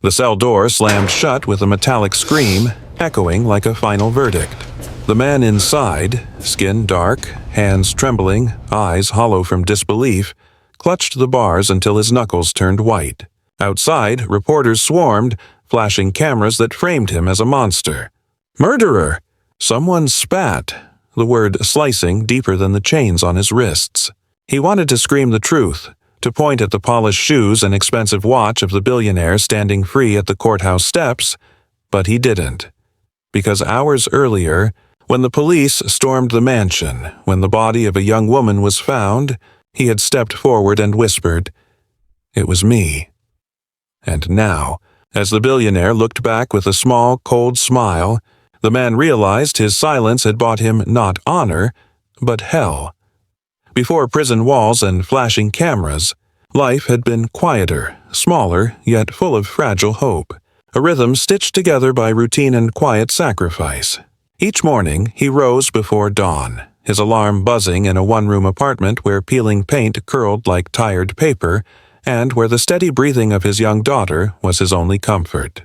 The cell door slammed shut with a metallic scream, echoing like a final verdict. The man inside, skin dark, hands trembling, eyes hollow from disbelief, clutched the bars until his knuckles turned white. Outside, reporters swarmed, flashing cameras that framed him as a monster. Murderer! Someone spat, the word slicing deeper than the chains on his wrists. He wanted to scream the truth, to point at the polished shoes and expensive watch of the billionaire standing free at the courthouse steps, but he didn't. Because hours earlier, when the police stormed the mansion, when the body of a young woman was found, he had stepped forward and whispered, "It was me." And now, as the billionaire looked back with a small, cold smile, the man realized his silence had bought him not honor, but hell. Before prison walls and flashing cameras, life had been quieter, smaller, yet full of fragile hope, a rhythm stitched together by routine and quiet sacrifice. Each morning, he rose before dawn, his alarm buzzing in a one-room apartment where peeling paint curled like tired paper, and where the steady breathing of his young daughter was his only comfort.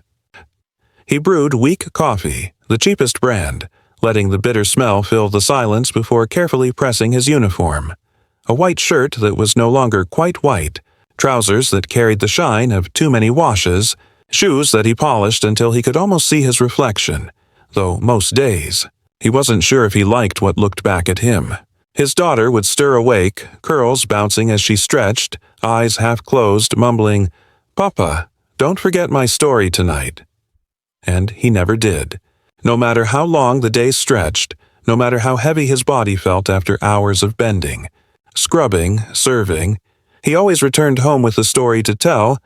He brewed weak coffee, the cheapest brand, letting the bitter smell fill the silence before carefully pressing his uniform. A white shirt that was no longer quite white, trousers that carried the shine of too many washes, shoes that he polished until he could almost see his reflection, though most days, he wasn't sure if he liked what looked back at him. His daughter would stir awake, curls bouncing as she stretched, eyes half closed, mumbling, "Papa, don't forget my story tonight." And he never did. No matter how long the day stretched, no matter how heavy his body felt after hours of bending, scrubbing, serving, he always returned home with a story to tell,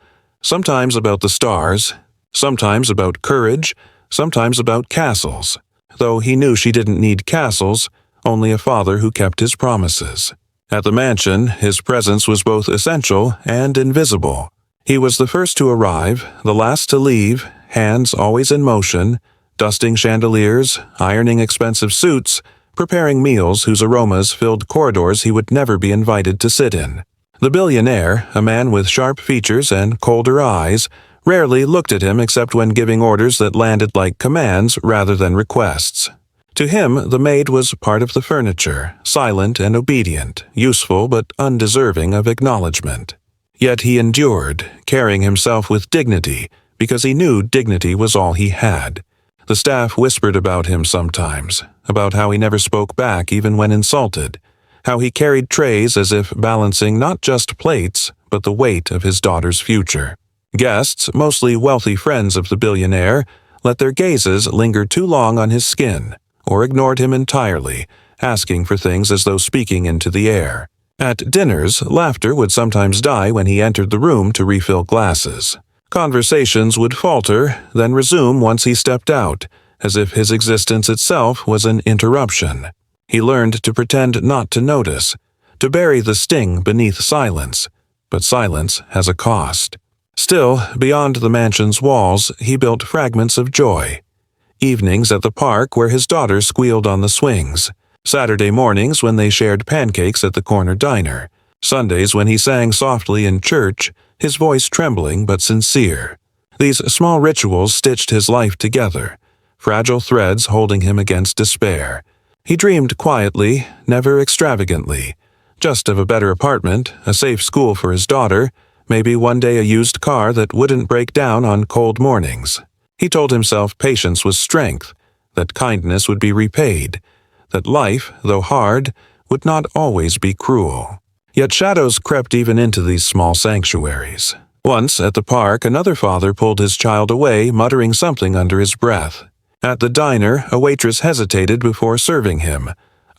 sometimes about the stars, sometimes about courage, sometimes about castles, though he knew she didn't need castles, only a father who kept his promises. At the mansion, his presence was both essential and invisible. He was the first to arrive, the last to leave, hands always in motion, dusting chandeliers, ironing expensive suits, preparing meals whose aromas filled corridors he would never be invited to sit in. The billionaire, a man with sharp features and colder eyes, rarely looked at him except when giving orders that landed like commands rather than requests. To him, the maid was part of the furniture, silent and obedient, useful but undeserving of acknowledgement. Yet he endured, carrying himself with dignity, because he knew dignity was all he had. The staff whispered about him sometimes, about how he never spoke back even when insulted, how he carried trays as if balancing not just plates, but the weight of his daughter's future. Guests, mostly wealthy friends of the billionaire, let their gazes linger too long on his skin, or ignored him entirely, asking for things as though speaking into the air. At dinners, laughter would sometimes die when he entered the room to refill glasses. Conversations would falter, then resume once he stepped out, as if his existence itself was an interruption. He learned to pretend not to notice, to bury the sting beneath silence, but silence has a cost. Still, beyond the mansion's walls, he built fragments of joy. Evenings at the park where his daughter squealed on the swings, Saturday mornings when they shared pancakes at the corner diner, Sundays when he sang softly in church, his voice trembling but sincere. These small rituals stitched his life together, fragile threads holding him against despair. He dreamed quietly, never extravagantly, just of a better apartment, a safe school for his daughter, maybe one day a used car that wouldn't break down on cold mornings. He told himself patience was strength, that kindness would be repaid, that life, though hard, would not always be cruel. Yet shadows crept even into these small sanctuaries. Once, at the park, another father pulled his child away, muttering something under his breath. At the diner, a waitress hesitated before serving him,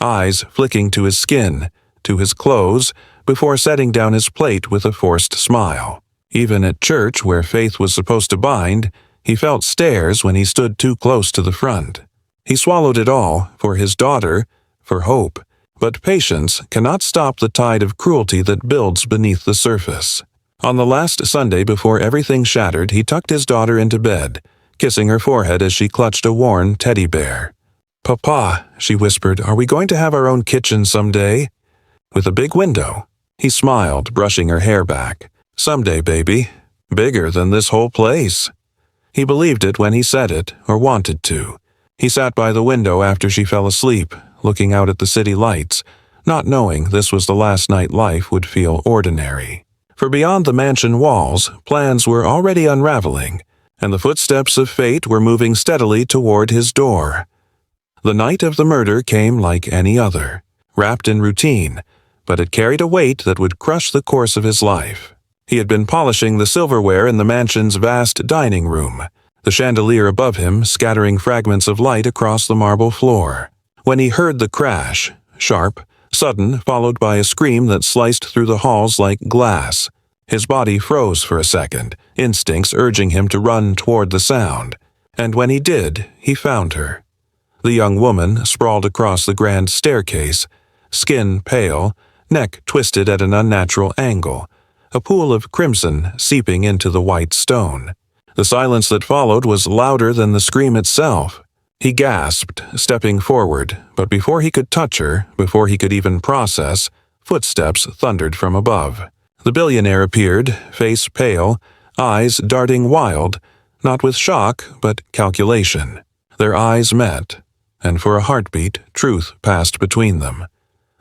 eyes flicking to his skin, to his clothes, before setting down his plate with a forced smile. Even at church, where faith was supposed to bind, he felt stares when he stood too close to the front. He swallowed it all, for his daughter, for hope. But patience cannot stop the tide of cruelty that builds beneath the surface. On the last Sunday before everything shattered, he tucked his daughter into bed, kissing her forehead as she clutched a worn teddy bear. "Papa," she whispered, "are we going to have our own kitchen someday?" With a big window. He smiled, brushing her hair back. "Someday, baby. Bigger than this whole place." He believed it when he said it, or wanted to. He sat by the window after she fell asleep, looking out at the city lights, not knowing this was the last night life would feel ordinary. For beyond the mansion walls, plans were already unraveling, and the footsteps of fate were moving steadily toward his door. The night of the murder came like any other, wrapped in routine, but it carried a weight that would crush the course of his life. He had been polishing the silverware in the mansion's vast dining room, the chandelier above him scattering fragments of light across the marble floor, when he heard the crash, sharp, sudden, followed by a scream that sliced through the halls like glass. His body froze for a second, instincts urging him to run toward the sound, and when he did, he found her. The young woman sprawled across the grand staircase, skin pale, neck twisted at an unnatural angle, a pool of crimson seeping into the white stone. The silence that followed was louder than the scream itself. He gasped, stepping forward, but before he could touch her, before he could even process, footsteps thundered from above. The billionaire appeared, face pale, eyes darting wild, not with shock, but calculation. Their eyes met, and for a heartbeat, truth passed between them.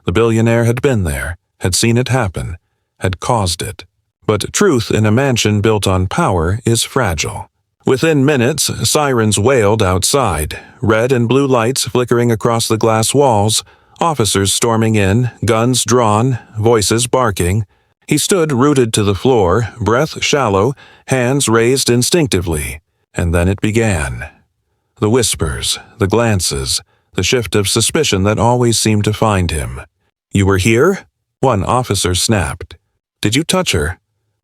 The billionaire had been there, had seen it happen, had caused it. But truth in a mansion built on power is fragile. Within minutes, sirens wailed outside, red and blue lights flickering across the glass walls, officers storming in, guns drawn, voices barking. He stood rooted to the floor, breath shallow, hands raised instinctively, and then it began. The whispers, the glances, the shift of suspicion that always seemed to find him. "You were here?" One officer snapped. "Did you touch her?"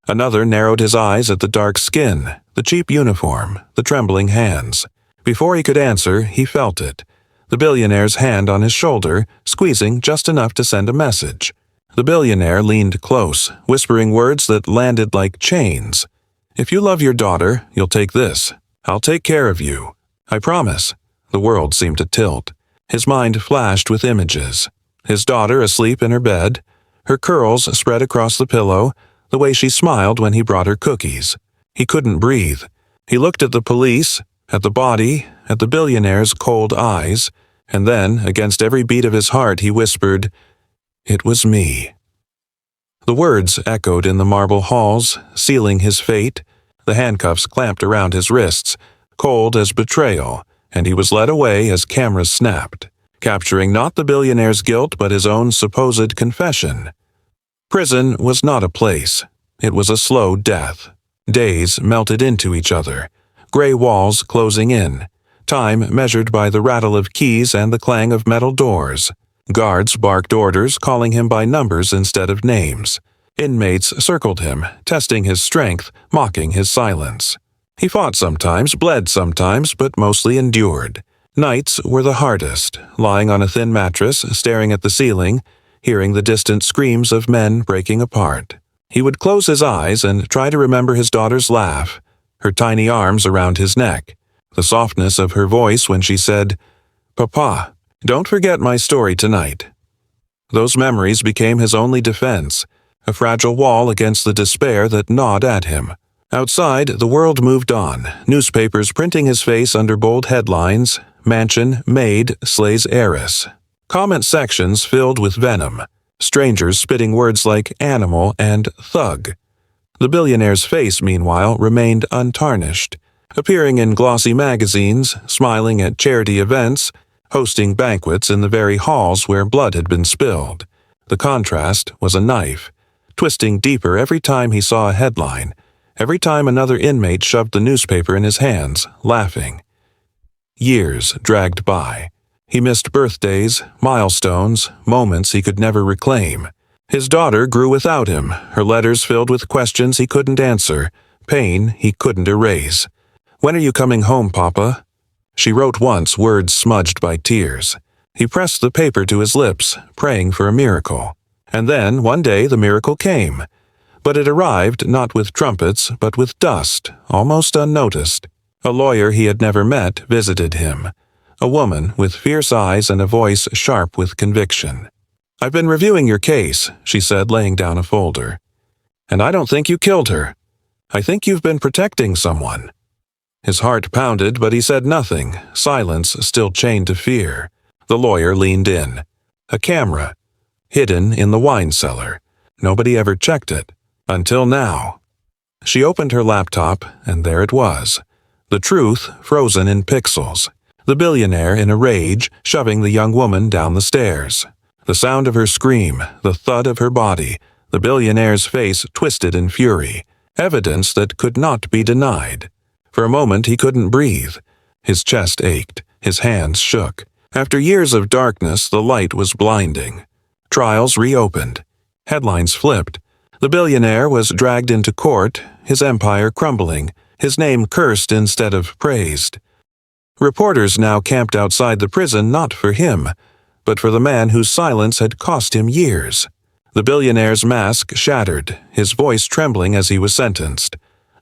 Another narrowed his eyes at the dark skin, the cheap uniform, the trembling hands. Before he could answer, he felt it. The billionaire's hand on his shoulder, squeezing just enough to send a message. The billionaire leaned close, whispering words that landed like chains. "If you love your daughter, you'll take this. I'll take care of you. I promise." The world seemed to tilt. His mind flashed with images. His daughter asleep in her bed, her curls spread across the pillow, the way she smiled when he brought her cookies. He couldn't breathe. He looked at the police, at the body, at the billionaire's cold eyes, and then, against every beat of his heart, he whispered, "It was me." The words echoed in the marble halls, sealing his fate. The handcuffs clamped around his wrists, cold as betrayal, and he was led away as cameras snapped, capturing not the billionaire's guilt but his own supposed confession. Prison was not a place. It was a slow death. Days melted into each other, gray walls closing in, time measured by the rattle of keys and the clang of metal doors. Guards barked orders, calling him by numbers instead of names. Inmates circled him, testing his strength, mocking his silence. He fought sometimes, bled sometimes, but mostly endured. Nights were the hardest, lying on a thin mattress, staring at the ceiling, hearing the distant screams of men breaking apart. He would close his eyes and try to remember his daughter's laugh, her tiny arms around his neck, the softness of her voice when she said, "Papa, don't forget my story tonight." Those memories became his only defense, a fragile wall against the despair that gnawed at him. Outside, the world moved on, newspapers printing his face under bold headlines, "Mansion, Maid, slays heiress." Comment sections filled with venom, strangers spitting words like animal and thug. The billionaire's face, meanwhile, remained untarnished, appearing in glossy magazines, smiling at charity events, hosting banquets in the very halls where blood had been spilled. The contrast was a knife, twisting deeper every time he saw a headline, every time another inmate shoved the newspaper in his hands, laughing. Years dragged by. He missed birthdays, milestones, moments he could never reclaim. His daughter grew without him, her letters filled with questions he couldn't answer, pain he couldn't erase. "When are you coming home, Papa?" She wrote once, words smudged by tears. He pressed the paper to his lips, praying for a miracle. And then, one day, the miracle came. But it arrived not with trumpets, but with dust, almost unnoticed. A lawyer he had never met visited him. A woman with fierce eyes and a voice sharp with conviction. "I've been reviewing your case," she said, laying down a folder. "And I don't think you killed her. I think you've been protecting someone." His heart pounded, but he said nothing, silence still chained to fear. The lawyer leaned in. A camera, hidden in the wine cellar. Nobody ever checked it. Until now. She opened her laptop, and there it was. The truth frozen in pixels. The billionaire in a rage, shoving the young woman down the stairs. The sound of her scream, the thud of her body, the billionaire's face twisted in fury. Evidence that could not be denied. For a moment he couldn't breathe. His chest ached. His hands shook. After years of darkness, the light was blinding. Trials reopened. Headlines flipped. The billionaire was dragged into court, his empire crumbling, his name cursed instead of praised. Reporters now camped outside the prison not for him, but for the man whose silence had cost him years. The billionaire's mask shattered, his voice trembling as he was sentenced.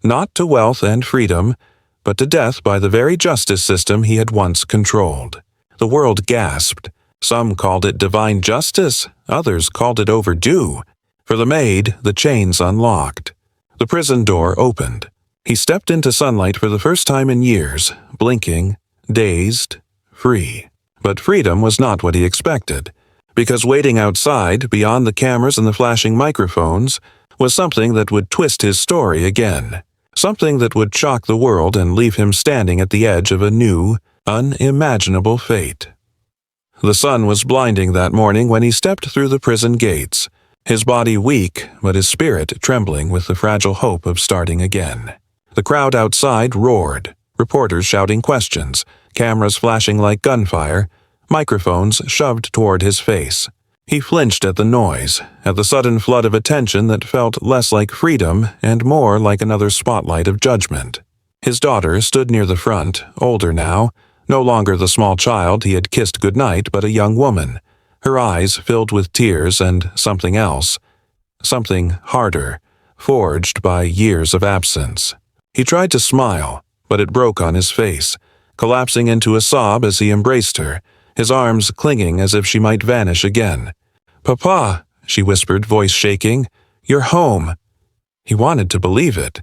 Not to wealth and freedom, but to death by the very justice system he had once controlled. The world gasped. Some called it divine justice, others called it overdue. For the Maid, the chains unlocked. The prison door opened. He stepped into sunlight for the first time in years, blinking, dazed, free. But freedom was not what he expected, because waiting outside, beyond the cameras and the flashing microphones, was something that would twist his story again. Something that would shock the world and leave him standing at the edge of a new, unimaginable fate. The sun was blinding that morning when he stepped through the prison gates, his body weak but his spirit trembling with the fragile hope of starting again. The crowd outside roared, reporters shouting questions, cameras flashing like gunfire, microphones shoved toward his face. He flinched at the noise, at the sudden flood of attention that felt less like freedom and more like another spotlight of judgment. His daughter stood near the front, older now, no longer the small child he had kissed goodnight, but a young woman, her eyes filled with tears and something else, something harder, forged by years of absence. He tried to smile, but it broke on his face, collapsing into a sob as he embraced her, his arms clinging as if she might vanish again. "Papa," she whispered, voice shaking, "you're home." He wanted to believe it.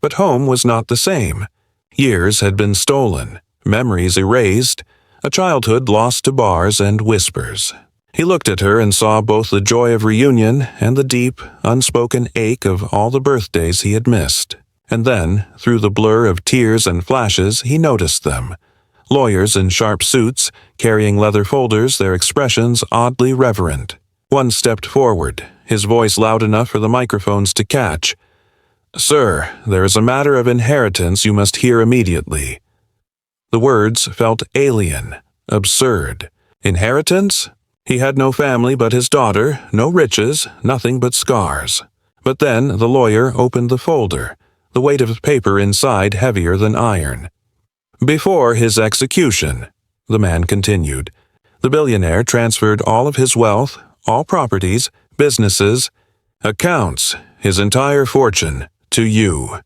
But home was not the same. Years had been stolen, memories erased, a childhood lost to bars and whispers. He looked at her and saw both the joy of reunion and the deep, unspoken ache of all the birthdays he had missed. And then, through the blur of tears and flashes, he noticed them. Lawyers in sharp suits, carrying leather folders, their expressions oddly reverent. One stepped forward, his voice loud enough for the microphones to catch. "Sir, there is a matter of inheritance you must hear immediately." The words felt alien, absurd. Inheritance? He had no family but his daughter, no riches, nothing but scars. But then the lawyer opened the folder, the weight of paper inside heavier than iron. "Before his execution," the man continued, "the billionaire transferred all of his wealth, all properties, businesses, accounts, his entire fortune, to you."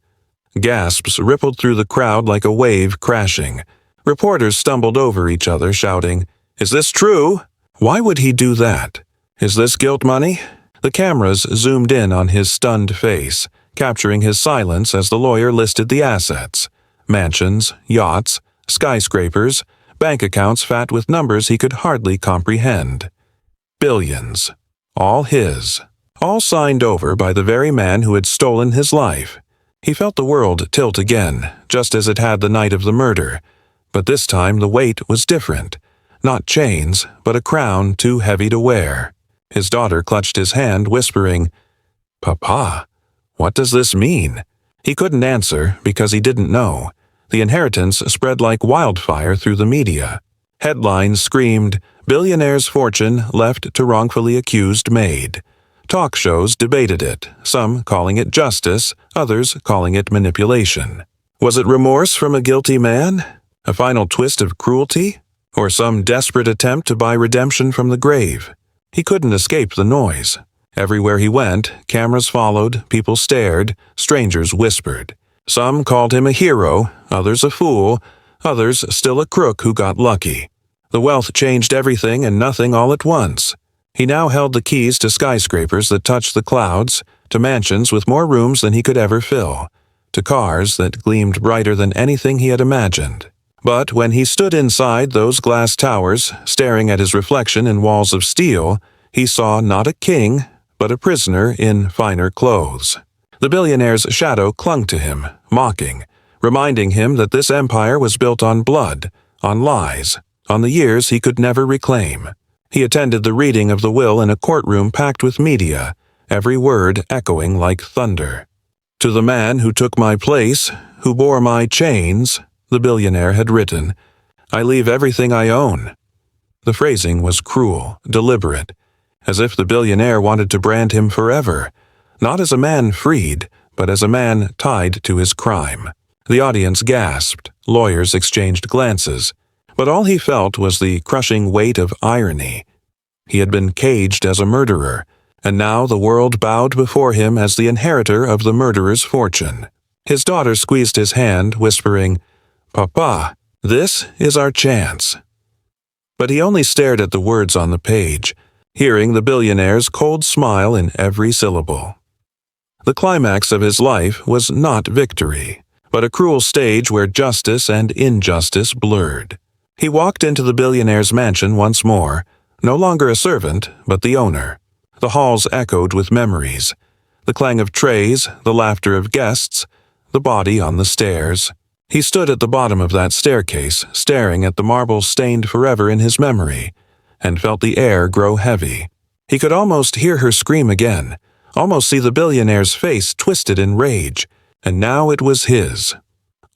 Gasps rippled through the crowd like a wave crashing. Reporters stumbled over each other, shouting, "Is this true? Why would he do that? Is this guilt money?" The cameras zoomed in on his stunned face, capturing his silence as the lawyer listed the assets. Mansions, yachts, skyscrapers, bank accounts fat with numbers he could hardly comprehend. Billions. All his. All signed over by the very man who had stolen his life. He felt the world tilt again, just as it had the night of the murder. But this time the weight was different. Not chains, but a crown too heavy to wear. His daughter clutched his hand, whispering, "Papa, what does this mean?" He couldn't answer because he didn't know. The inheritance spread like wildfire through the media. Headlines screamed, "Billionaire's fortune left to wrongfully accused Maid." Talk shows debated it, some calling it justice, others calling it manipulation. Was it remorse from a guilty man? A final twist of cruelty? Or some desperate attempt to buy redemption from the grave? He couldn't escape the noise. Everywhere he went, cameras followed, people stared, strangers whispered. Some called him a hero, others a fool, others still a crook who got lucky. The wealth changed everything and nothing all at once. He now held the keys to skyscrapers that touched the clouds, to mansions with more rooms than he could ever fill. to cars that gleamed brighter than anything he had imagined. But when he stood inside those glass towers, staring at his reflection in walls of steel, he saw not a king, but a prisoner in finer clothes. The billionaire's shadow clung to him, mocking, reminding him that this empire was built on blood, on lies, on the years he could never reclaim. He attended the reading of the will in a courtroom packed with media, every word echoing like thunder. "To the man who took my place, who bore my chains," the billionaire had written, "I leave everything I own." The phrasing was cruel, deliberate, as if the billionaire wanted to brand him forever, not as a man freed, but as a man tied to his crime. The audience gasped, lawyers exchanged glances, but all he felt was the crushing weight of irony. He had been caged as a murderer, and now the world bowed before him as the inheritor of the murderer's fortune. His daughter squeezed his hand, whispering, "Papa, this is our chance." But he only stared at the words on the page, hearing the billionaire's cold smile in every syllable. The climax of his life was not victory, but a cruel stage where justice and injustice blurred. He walked into the billionaire's mansion once more, no longer a servant, but the owner. The halls echoed with memories, the clang of trays, the laughter of guests, the body on the stairs. He stood at the bottom of that staircase, staring at the marble stained forever in his memory, and felt the air grow heavy. He could almost hear her scream again, almost see the billionaire's face twisted in rage, and now it was his.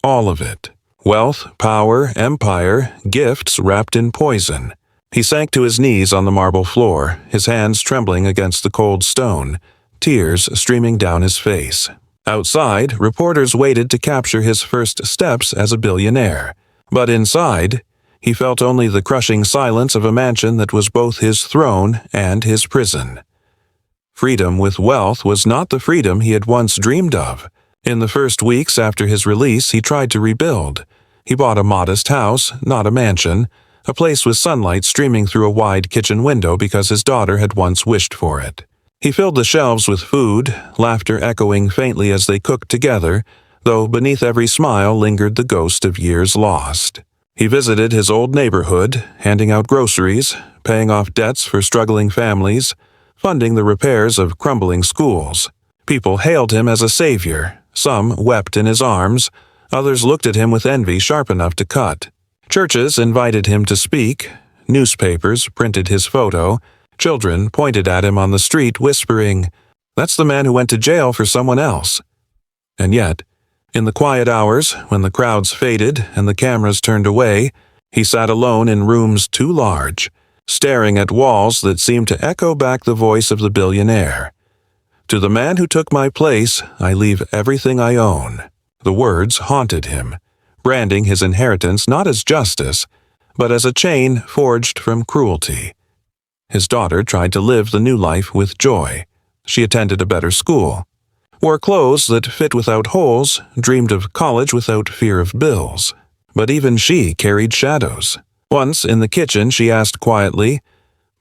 All of it. Wealth, power, empire, gifts wrapped in poison. He sank to his knees on the marble floor, his hands trembling against the cold stone, tears streaming down his face. Outside, reporters waited to capture his first steps as a billionaire. But inside, he felt only the crushing silence of a mansion that was both his throne and his prison. Freedom with wealth was not the freedom he had once dreamed of. In the first weeks after his release, he tried to rebuild. He bought a modest house, not a mansion, a place with sunlight streaming through a wide kitchen window because his daughter had once wished for it. He filled the shelves with food, laughter echoing faintly as they cooked together, though beneath every smile lingered the ghost of years lost. He visited his old neighborhood, handing out groceries, paying off debts for struggling families, funding the repairs of crumbling schools. People hailed him as a savior. Some wept in his arms, others looked at him with envy sharp enough to cut. Churches invited him to speak, newspapers printed his photo, children pointed at him on the street whispering, "That's the man who went to jail for someone else." And yet, in the quiet hours, when the crowds faded and the cameras turned away, he sat alone in rooms too large, staring at walls that seemed to echo back the voice of the billionaire. "To the man who took my place, I leave everything I own." The words haunted him, branding his inheritance not as justice, but as a chain forged from cruelty. His daughter tried to live the new life with joy. She attended a better school, wore clothes that fit without holes, dreamed of college without fear of bills. But even she carried shadows. Once in the kitchen she asked quietly,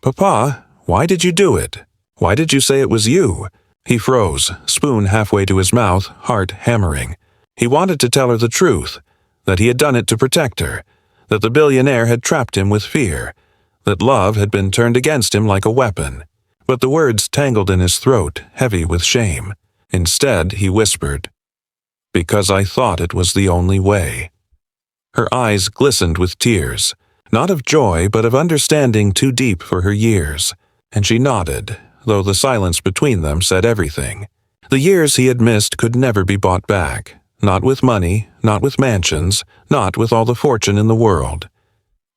"Papa, why did you do it? Why did you say it was you?" He froze, spoon halfway to his mouth, heart hammering. He wanted to tell her the truth, that he had done it to protect her, that the billionaire had trapped him with fear, that love had been turned against him like a weapon. But the words tangled in his throat, heavy with shame. Instead, he whispered, "Because I thought it was the only way." Her eyes glistened with tears, not of joy but of understanding too deep for her years, and she nodded, though the silence between them said everything. The years he had missed could never be bought back, not with money, not with mansions, not with all the fortune in the world.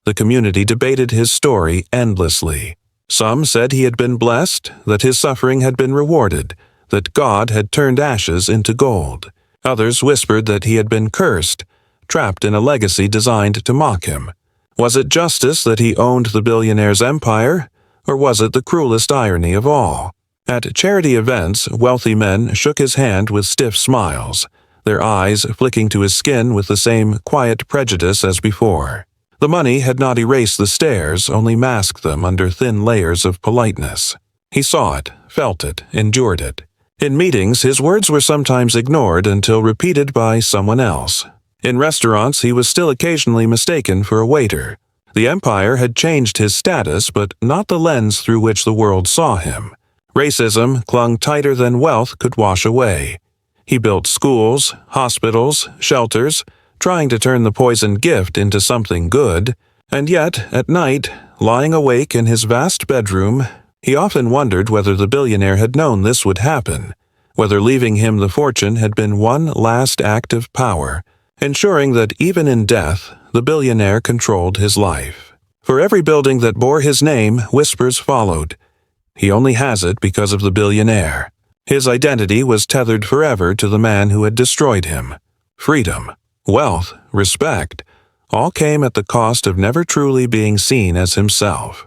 The community debated his story endlessly. Some said he had been blessed, that his suffering had been rewarded, that God had turned ashes into gold. Others whispered that he had been cursed, trapped in a legacy designed to mock him. Was it justice that he owned the billionaire's empire, or was it the cruelest irony of all? At charity events, wealthy men shook his hand with stiff smiles, their eyes flicking to his skin with the same quiet prejudice as before. The money had not erased the stares, only masked them under thin layers of politeness. He saw it, felt it, endured it. In meetings, his words were sometimes ignored until repeated by someone else. In restaurants, he was still occasionally mistaken for a waiter. The empire had changed his status, but not the lens through which the world saw him. Racism clung tighter than wealth could wash away. He built schools, hospitals, shelters, trying to turn the poisoned gift into something good, and yet, at night, lying awake in his vast bedroom, he often wondered whether the billionaire had known this would happen, whether leaving him the fortune had been one last act of power, ensuring that even in death, the billionaire controlled his life. For every building that bore his name, whispers followed. He only has it because of the billionaire. His identity was tethered forever to the man who had destroyed him. Freedom, wealth, respect, all came at the cost of never truly being seen as himself.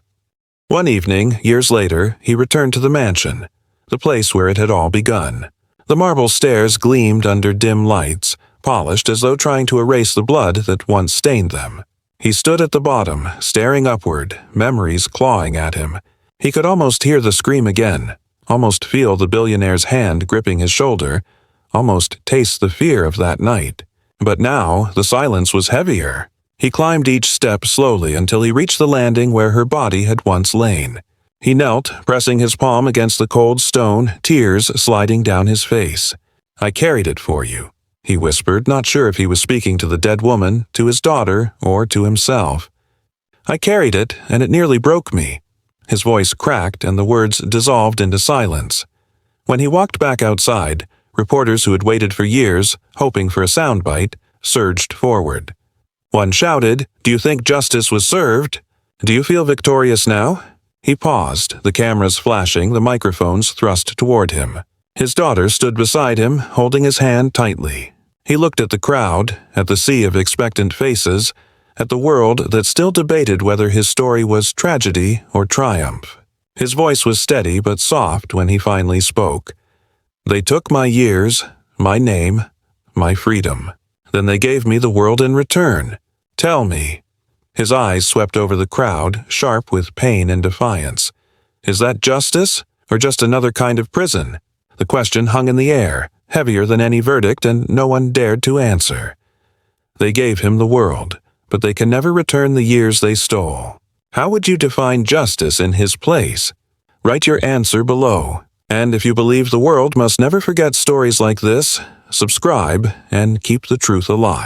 One evening, years later, he returned to the mansion, the place where it had all begun. The marble stairs gleamed under dim lights, polished as though trying to erase the blood that once stained them. He stood at the bottom, staring upward, memories clawing at him. He could almost hear the scream again, almost feel the billionaire's hand gripping his shoulder, almost taste the fear of that night. But now the silence was heavier. He climbed each step slowly until he reached the landing where her body had once lain. He knelt, pressing his palm against the cold stone, tears sliding down his face. "I carried it for you," he whispered, not sure if he was speaking to the dead woman, to his daughter, or to himself. "I carried it, and it nearly broke me." His voice cracked and the words dissolved into silence. When he walked back outside, reporters who had waited for years, hoping for a soundbite, surged forward. One shouted, "Do you think justice was served? Do you feel victorious now?" He paused, the cameras flashing, the microphones thrust toward him. His daughter stood beside him, holding his hand tightly. He looked at the crowd, at the sea of expectant faces, at the world that still debated whether his story was tragedy or triumph. His voice was steady but soft when he finally spoke. "They took my years, my name, my freedom. Then they gave me the world in return. Tell me." His eyes swept over the crowd, sharp with pain and defiance. "Is that justice, or just another kind of prison?" The question hung in the air, heavier than any verdict, and no one dared to answer. They gave him the world, but they can never return the years they stole. How would you define justice in his place? Write your answer below. And if you believe the world must never forget stories like this, subscribe and keep the truth alive.